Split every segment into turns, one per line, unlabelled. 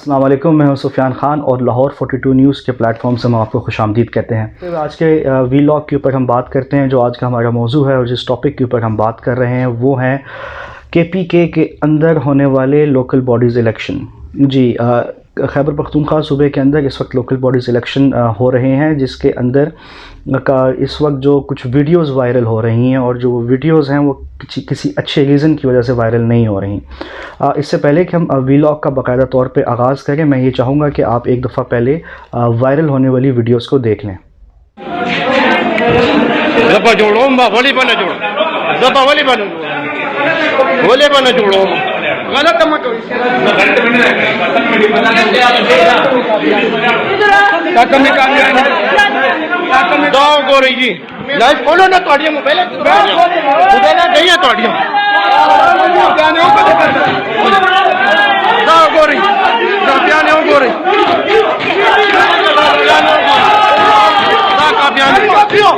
السلام علیکم، میں ہوں سفیان خان اور لاہور 42 نیوز کے پلیٹ فارم سے ہم آپ کو خوش آمدید کہتے ہیں۔ آج کے وی لاگ کے اوپر ہم بات کرتے ہیں۔ جو آج کا ہمارا موضوع ہے اور جس ٹاپک کے اوپر ہم بات کر رہے ہیں وہ ہیں KPK کے اندر ہونے والے لوکل باڈیز الیکشن۔ جی، خیبر پختونخوا صوبے کے اندر اس وقت لوکل باڈیز الیکشن ہو رہے ہیں، جس کے اندر اس وقت جو کچھ ویڈیوز وائرل ہو رہی ہیں اور جو ویڈیوز ہیں وہ کسی اچھے ریزن کی وجہ سے وائرل نہیں ہو رہی۔ اس سے پہلے کہ ہم وی لاگ کا باقاعدہ طور پہ آغاز کریں، میں یہ چاہوں گا کہ آپ ایک دفعہ پہلے وائرل ہونے والی ویڈیوز کو دیکھ لیں۔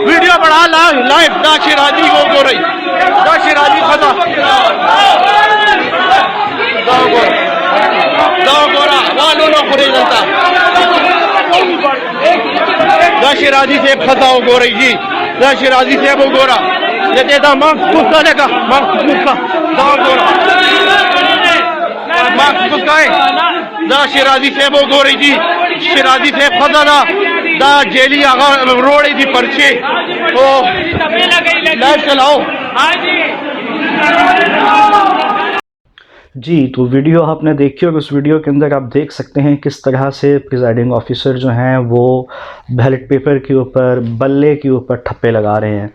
ویڈیو بڑھا لائیو دا شیراجی کو گو رہی دا شیراجی خدا دا گورا والو نہ خورے جاتا دا شیراجی سے خدا ہو گو رہی جی دا شیراجی سے وہ گورا یہ دا مانگ کتا لگا مانگ کتا دا گورا مانگ کتا ہے دا شیراجی سے وہ گو رہی جی شیراجی سے خدا دا جیلی آغا روڑی دی پرچے تو لائف چلاؤ۔
جی، تو ویڈیو آپ نے دیکھی اور اس ویڈیو کے اندر آپ دیکھ سکتے ہیں کس طرح سے پریزائڈنگ آفیسر جو ہیں وہ بیلٹ پیپر کے اوپر بلے کے اوپر ٹھپے لگا رہے ہیں۔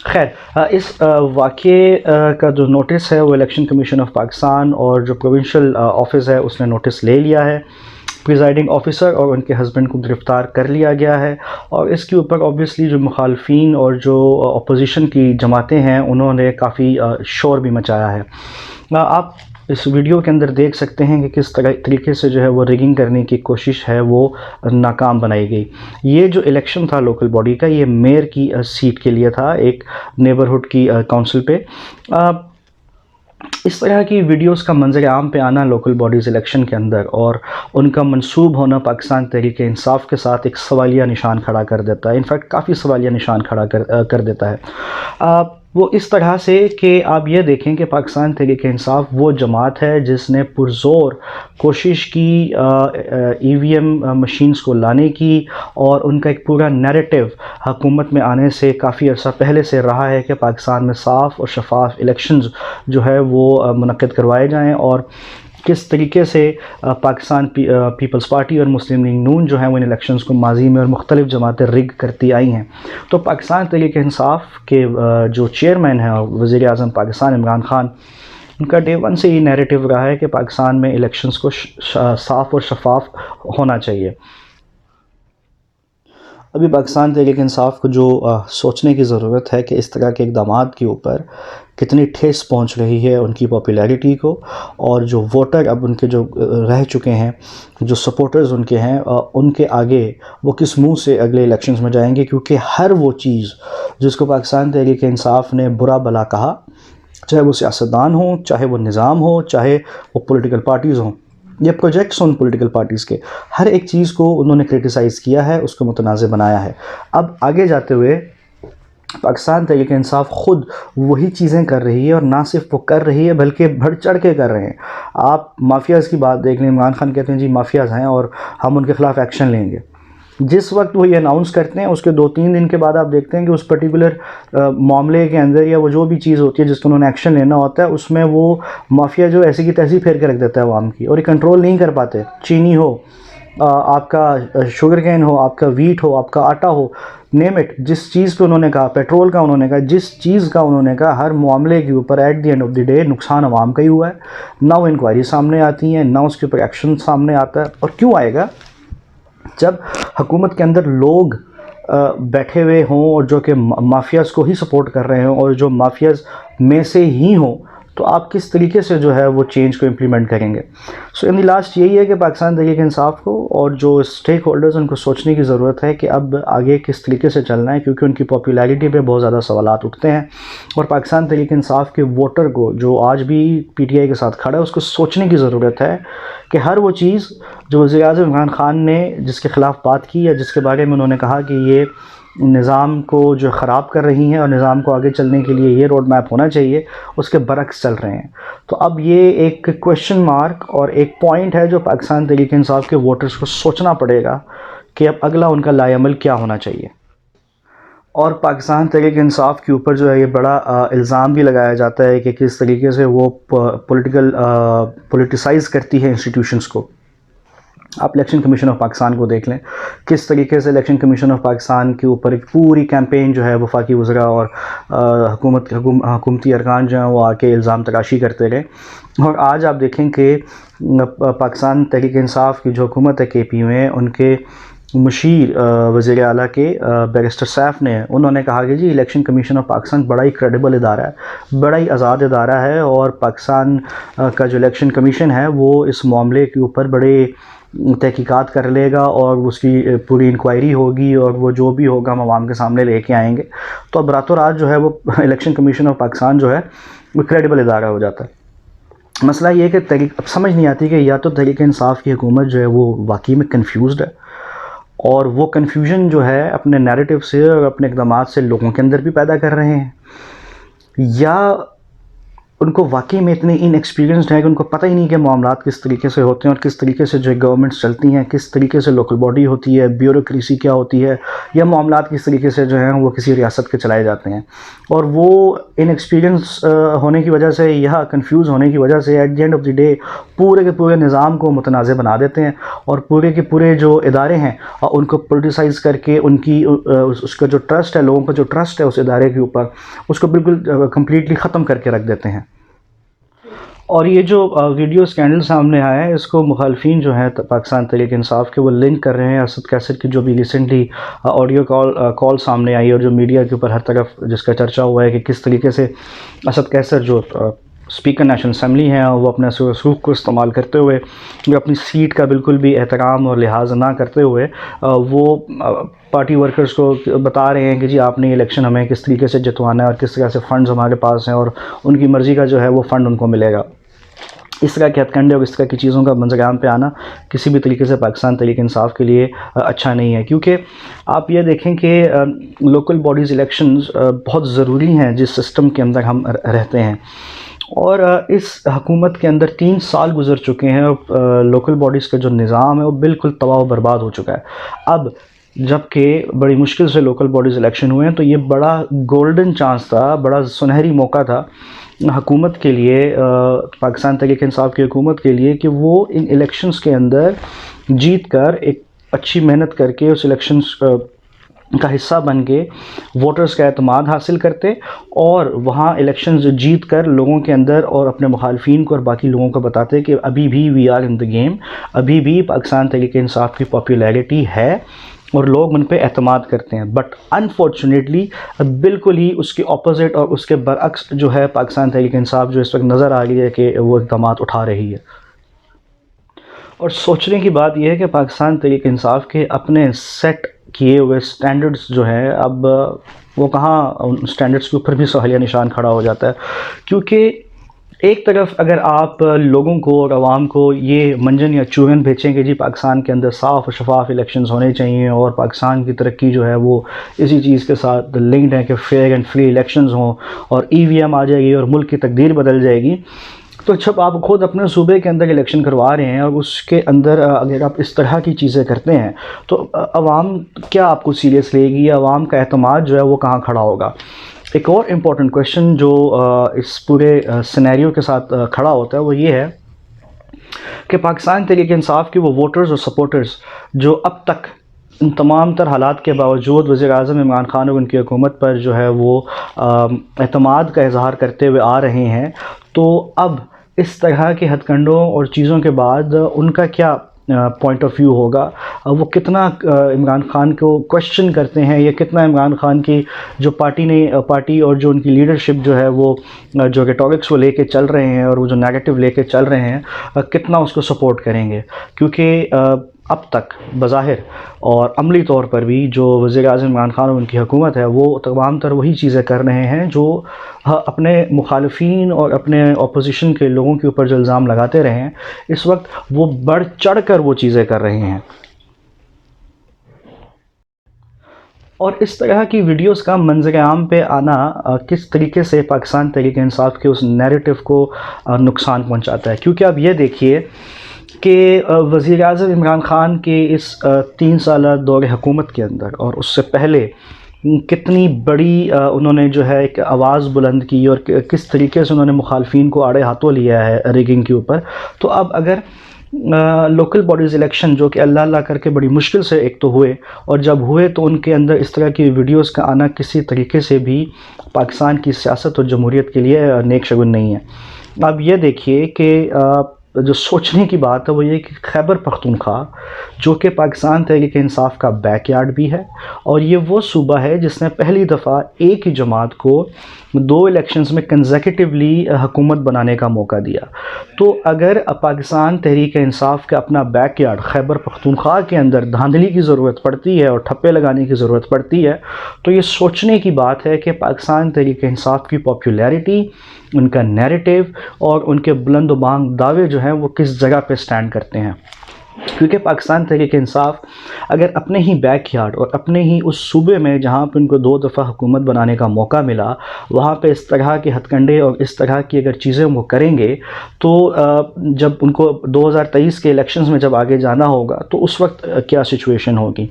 خیر، اس واقعے کا جو نوٹس ہے وہ الیکشن کمیشن آف پاکستان اور جو پروونشل آفس ہے اس نے نوٹس لے لیا ہے۔ پریزائڈنگ آفیسر اور ان کے ہسبینڈ کو گرفتار کر لیا گیا ہے اور اس کے اوپر اوبویسلی جو مخالفین اور جو اپوزیشن کی جماعتیں ہیں انہوں نے کافی شور بھی مچایا ہے۔ آپ اس ویڈیو کے اندر دیکھ سکتے ہیں کہ کس طریقے سے جو ہے وہ ریگنگ کرنے کی کوشش ہے وہ ناکام بنائی گئی۔ یہ جو الیکشن تھا لوکل باڈی کا، یہ میئر کی سیٹ کے لیے تھا، ایک نیبرہڈ کی کونسل پہ۔ اس طرح کی ویڈیوز کا منظر عام پہ آنا لوکل باڈیز الیکشن کے اندر اور ان کا منسوب ہونا پاکستان تحریک انصاف کے ساتھ ایک سوالیہ نشان کھڑا کر دیتا ہے، انفیکٹ کافی سوالیہ نشان کھڑا کر دیتا ہے۔ وہ اس طرح سے کہ آپ یہ دیکھیں کہ پاکستان تحریک انصاف وہ جماعت ہے جس نے پرزور کوشش کی EVM مشینز کو لانے کی، اور ان کا ایک پورا نیریٹو حکومت میں آنے سے کافی عرصہ پہلے سے رہا ہے کہ پاکستان میں صاف اور شفاف الیکشنز جو ہے وہ منعقد کروائے جائیں، اور کس طریقے سے پاکستان پیپلز پارٹی اور مسلم لیگ نون جو ہیں وہ ان الیکشنز کو ماضی میں اور مختلف جماعتیں رگ کرتی آئی ہیں۔ تو پاکستان تحریک انصاف کے جو چیئرمین ہیں وزیر اعظم پاکستان عمران خان، ان کا ڈے ون سے یہ نیریٹو رہا ہے کہ پاکستان میں الیکشنز کو صاف اور شفاف ہونا چاہیے۔ ابھی پاکستان تحریک انصاف کو جو سوچنے کی ضرورت ہے کہ اس طرح کے اقدامات کے اوپر کتنی ٹھیس پہنچ رہی ہے ان کی پاپولیرٹی کو، اور جو ووٹر اب ان کے جو رہ چکے ہیں، جو سپورٹرز ان کے ہیں، ان کے آگے وہ کس منہ سے اگلے الیکشنز میں جائیں گے، کیونکہ ہر وہ چیز جس کو پاکستان تحریک انصاف نے برا بلا کہا، چاہے وہ سیاستدان ہوں، چاہے وہ نظام ہو، چاہے وہ پولیٹیکل پارٹیز ہوں، یہ پروجیکٹس ان پولیٹیکل پارٹیز کے، ہر ایک چیز کو انہوں نے کرٹیسائز کیا ہے، اس کو متنازع بنایا ہے۔ اب آگے جاتے ہوئے پاکستان تحریک انصاف خود وہی چیزیں کر رہی ہے، اور نہ صرف وہ کر رہی ہے بلکہ بڑھ چڑھ کے کر رہے ہیں۔ آپ مافیاز کی بات دیکھ لیں، عمران خان کہتے ہیں جی مافیاز ہیں اور ہم ان کے خلاف ایکشن لیں گے۔ جس وقت وہ یہ اناؤنس کرتے ہیں اس کے 2-3 دن کے بعد آپ دیکھتے ہیں کہ اس پرٹیکولر معاملے کے اندر یا وہ جو بھی چیز ہوتی ہے جس کو انہوں نے ایکشن لینا ہوتا ہے، اس میں وہ مافیا جو ایسی کی تیسی پھیر کے رکھ دیتا ہے عوام کی، اور یہ کنٹرول نہیں کر پاتے۔ چینی ہو، آپ کا شوگر کین ہو، آپ کا ویٹ ہو، آپ کا آٹا ہو، نیم اٹ، جس چیز پہ انہوں نے کہا، پیٹرول کا انہوں نے کہا، جس چیز کا انہوں نے کہا، ہر معاملے کے اوپر at the end of the day نقصان عوام کا ہی ہوا ہے۔ نہ وہ انکوائری سامنے آتی ہیں، نہ اس کے اوپر ایکشن سامنے آتا ہے۔ اور کیوں آئے گا؟ جب حکومت کے اندر لوگ بیٹھے ہوئے ہوں اور جو کہ مافیاز کو ہی سپورٹ کر رہے ہوں، اور جو مافیاز میں سے ہی ہوں، تو آپ کس طریقے سے جو ہے وہ چینج کو امپلیمنٹ کریں گے. سو ان دی لاسٹ یہی ہے کہ پاکستان تحریک انصاف کو اور جو اسٹیک ہولڈرز ان کو سوچنے کی ضرورت ہے کہ اب آگے کس طریقے سے چلنا ہے, کیونکہ ان کی پاپولیرٹی پہ بہت زیادہ سوالات اٹھتے ہیں. اور پاکستان تحریک انصاف کے ووٹر کو جو آج بھی پی ٹی آئی کے ساتھ کھڑا ہے اس کو سوچنے کی ضرورت ہے کہ ہر وہ چیز جو وزیر اعظم عمران خان نے جس کے خلاف بات کی یا جس کے بارے میں انہوں نے کہا کہ یہ نظام کو جو خراب کر رہی ہیں اور نظام کو آگے چلنے کے لیے یہ روڈ میپ ہونا چاہیے, اس کے برعکس چل رہے ہیں. تو اب یہ ایک کویشچن مارک اور ایک پوائنٹ ہے جو پاکستان تحریک انصاف کے ووٹرز کو سوچنا پڑے گا کہ اب اگلا ان کا لائے عمل کیا ہونا چاہیے. اور پاکستان تحریک انصاف کے اوپر جو ہے یہ بڑا الزام بھی لگایا جاتا ہے کہ کس طریقے سے وہ پولیٹیسائز کرتی ہے انسٹیٹیوشنز کو. آپ الیکشن کمیشن آف پاکستان کو دیکھ لیں, کس طریقے سے الیکشن کمیشن آف پاکستان کے اوپر ایک پوری کیمپین جو ہے وفاقی وزراء اور حکومتی ارکان جو ہیں وہ آ کے الزام تراشی کرتے رہے. اور آج آپ دیکھیں کہ پاکستان تحریک انصاف کی جو حکومت ہے کے پی میں, ان کے مشیر وزیر اعلیٰ کے بیرسٹر سیف نے انہوں نے کہا کہ جی الیکشن کمیشن آف پاکستان بڑا ہی کریڈیبل ادارہ ہے, بڑا ہی آزاد ادارہ ہے, اور پاکستان کا جو الیکشن کمیشن ہے وہ اس معاملے کے اوپر بڑے تحقیقات کر لے گا اور اس کی پوری انکوائری ہوگی اور وہ جو بھی ہوگا ہم عوام کے سامنے لے کے آئیں گے. تو اب راتوں رات جو ہے وہ الیکشن کمیشن آف پاکستان جو ہے وہ کریڈیبل ادارہ ہو جاتا ہے. مسئلہ یہ ہے کہ اب سمجھ نہیں آتی کہ یا تو تحریک انصاف کی حکومت جو ہے وہ واقعی میں کنفیوزڈ ہے, اور وہ کنفیوژن جو ہے اپنے نیریٹو سے اور اپنے اقدامات سے لوگوں کے اندر بھی پیدا کر رہے ہیں, یا ان کو واقعی میں اتنے ان ایکسپیرینسڈ ہیں کہ ان کو پتہ ہی نہیں کہ معاملات کس طریقے سے ہوتے ہیں اور کس طریقے سے جو گورنمنٹس چلتی ہیں, کس طریقے سے لوکل باڈی ہوتی ہے, بیوروکریسی کیا ہوتی ہے, یا معاملات کس طریقے سے جو ہیں وہ کسی ریاست کے چلائے جاتے ہیں. اور وہ ان ایکسپیرینس ہونے کی وجہ سے یا کنفیوز ہونے کی وجہ سے at the end of the day پورے کے پورے نظام کو متنازع بنا دیتے ہیں, اور پورے کے پورے جو ادارے ہیں ان کو پولیٹیسائز کر کے ان کی اس کا جو ٹرسٹ ہے, لوگوں کا جو ٹرسٹ ہے اس ادارے کے اوپر, اس کو بالکل کمپلیٹلی ختم کر کے رکھ دیتے ہیں. اور یہ جو ویڈیو اسکینڈل سامنے آیا ہے اس کو مخالفین جو ہیں پاکستان تحریک انصاف کے وہ لنک کر رہے ہیں اسد کیسر کی جو بھی ریسنٹلی آڈیو کال سامنے آئی اور جو میڈیا کے اوپر ہر طرف جس کا چرچا ہوا ہے کہ کس طریقے سے اسد کیسر جو اسپیکر نیشنل اسمبلی ہیں وہ اپنے سلوک کو استعمال کرتے ہوئے اپنی سیٹ کا بالکل بھی احترام اور لحاظ نہ کرتے ہوئے وہ پارٹی ورکرز کو بتا رہے ہیں کہ جی آپ نے الیکشن ہمیں کس طریقے سے جتوانا ہے اور کس طرح سے فنڈز ہمارے پاس ہیں اور ان کی مرضی کا جو ہے وہ فنڈ ان کو ملے گا. اس طرح کے ہتھ کنڈے اور اس طرح کی چیزوں کا منظر عام پہ آنا کسی بھی طریقے سے پاکستان تحریک انصاف کے لیے اچھا نہیں ہے, کیونکہ آپ یہ دیکھیں کہ لوکل باڈیز الیکشنز بہت ضروری ہیں جس سسٹم کے اندر ہم رہتے ہیں. اور اس حکومت کے اندر 3 سال گزر چکے ہیں اور لوکل باڈیز کا جو نظام ہے وہ بالکل تباہ و برباد ہو چکا ہے. اب جب کہ بڑی مشکل سے لوکل باڈیز الیکشن ہوئے ہیں تو یہ بڑا گولڈن چانس تھا, بڑا سنہری موقع تھا حکومت کے لیے, پاکستان تحریک انصاف کی حکومت کے لیے, کہ وہ ان الیکشنز کے اندر جیت کر ایک اچھی محنت کر کے اس الیکشنز کا حصہ بن کے ووٹرز کا اعتماد حاصل کرتے اور وہاں الیکشنز جیت کر لوگوں کے اندر اور اپنے مخالفین کو اور باقی لوگوں کو بتاتے کہ ابھی بھی we are in the game, ابھی بھی پاکستان تحریک انصاف کی پاپولیرٹی ہے اور لوگ ان پہ اعتماد کرتے ہیں. بٹ انفارچونیٹلی بالکل ہی اس کے اپوزٹ اور اس کے برعکس جو ہے پاکستان تحریک انصاف جو اس وقت نظر آ رہی ہے کہ وہ اقدامات اٹھا رہی ہے. اور سوچنے کی بات یہ ہے کہ پاکستان تحریک انصاف کے اپنے سیٹ کیے ہوئے سٹینڈرڈز جو ہیں اب وہ کہاں ان سٹینڈرڈز کے اوپر بھی سوالیہ نشان کھڑا ہو جاتا ہے, کیونکہ ایک طرف اگر آپ لوگوں کو اور عوام کو یہ منجن یا چورن بھیجیں کہ جی پاکستان کے اندر صاف و شفاف الیکشنز ہونے چاہیے اور پاکستان کی ترقی جو ہے وہ اسی چیز کے ساتھ لنکڈ ہے کہ فیئر اینڈ فری الیکشنز ہوں اور ای وی ایم آ جائے گی اور ملک کی تقدیر بدل جائے گی, تو جب آپ خود اپنے صوبے کے اندر الیکشن کروا رہے ہیں اور اس کے اندر اگر آپ اس طرح کی چیزیں کرتے ہیں تو عوام کیا آپ کو سیریس لے گی, عوام کا اعتماد جو ہے وہ کہاں کھڑا ہوگا. ایک اور امپورٹنٹ کویشچن جو اس پورے سینیریو کے ساتھ کھڑا ہوتا ہے وہ یہ ہے کہ پاکستان تحریک انصاف کے وہ ووٹرز اور سپورٹرز جو اب تک ان تمام تر حالات کے باوجود وزیر اعظم عمران خان اور ان کی حکومت پر جو ہے وہ اعتماد کا اظہار کرتے ہوئے آ رہے ہیں, تو اب اس طرح کے ہتھ کنڈوں اور چیزوں کے بعد ان کا کیا پوائنٹ آف ویو ہوگا، وہ کتنا عمران خان کو کویشچن کرتے ہیں، یا کتنا عمران خان کی جو پارٹی اور جو ان کی لیڈرشپ جو ہے وہ جو ریٹورکس وہ لے کے چل رہے ہیں اور وہ جو نیگیٹو لے کے چل رہے ہیں کتنا اس کو سپورٹ کریں گے. کیونکہ اب تک بظاہر اور عملی طور پر بھی جو وزیر اعظم عمران خان اور ان کی حکومت ہے وہ تمام تر وہی چیزیں کر رہے ہیں جو اپنے مخالفین اور اپنے اپوزیشن کے لوگوں کے اوپر جو الزام لگاتے رہے ہیں، اس وقت وہ بڑھ چڑھ کر وہ چیزیں کر رہے ہیں. اور اس طرح کی ویڈیوز کا منظر عام پہ آنا کس طریقے سے پاکستان تحریک انصاف کے اس نیریٹو کو نقصان پہنچاتا ہے. کیونکہ اب یہ دیکھیے کہ وزیر اعظم عمران خان کے اس 3 سالہ دور حکومت کے اندر اور اس سے پہلے کتنی بڑی انہوں نے جو ہے ایک آواز بلند کی اور کس طریقے سے انہوں نے مخالفین کو آڑے ہاتھوں لیا ہے ریگنگ کے اوپر. تو اب اگر لوکل باڈیز الیکشن جو کہ اللہ کر کے بڑی مشکل سے ایک تو ہوئے، اور جب ہوئے تو ان کے اندر اس طرح کی ویڈیوز کا آنا کسی طریقے سے بھی پاکستان کی سیاست اور جمہوریت کے لیے نیک شگون نہیں ہے. اب یہ دیکھیے کہ جو سوچنے کی بات ہے وہ یہ کہ خیبر پختونخوا جو کہ پاکستان تحریک انصاف کا بیک یارڈ بھی ہے، اور یہ وہ صوبہ ہے جس نے پہلی دفعہ ایک ہی جماعت کو 2 الیکشنز میں کنزیکٹیولی حکومت بنانے کا موقع دیا. تو اگر پاکستان تحریک انصاف کا اپنا بیک یارڈ خیبر پختونخوا کے اندر دھاندلی کی ضرورت پڑتی ہے اور ٹھپے لگانے کی ضرورت پڑتی ہے، تو یہ سوچنے کی بات ہے کہ پاکستان تحریک انصاف کی پاپولیرٹی، ان کا نیریٹو اور ان کے بلند و بانگ دعوے جو ہیں وہ کس جگہ پہ سٹینڈ کرتے ہیں. کیونکہ پاکستان تحریک انصاف اگر اپنے ہی بیک یارڈ اور اپنے ہی اس صوبے میں جہاں پہ ان کو 2 دفعہ حکومت بنانے کا موقع ملا، وہاں پہ اس طرح کے ہتھ کنڈے اور اس طرح کی اگر چیزیں وہ کریں گے، تو جب ان کو 2023 کے الیکشنز میں جب آگے جانا ہوگا تو اس وقت کیا سچویشن ہوگی،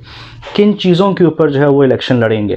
کن چیزوں کے اوپر جو ہے وہ الیکشن لڑیں گے.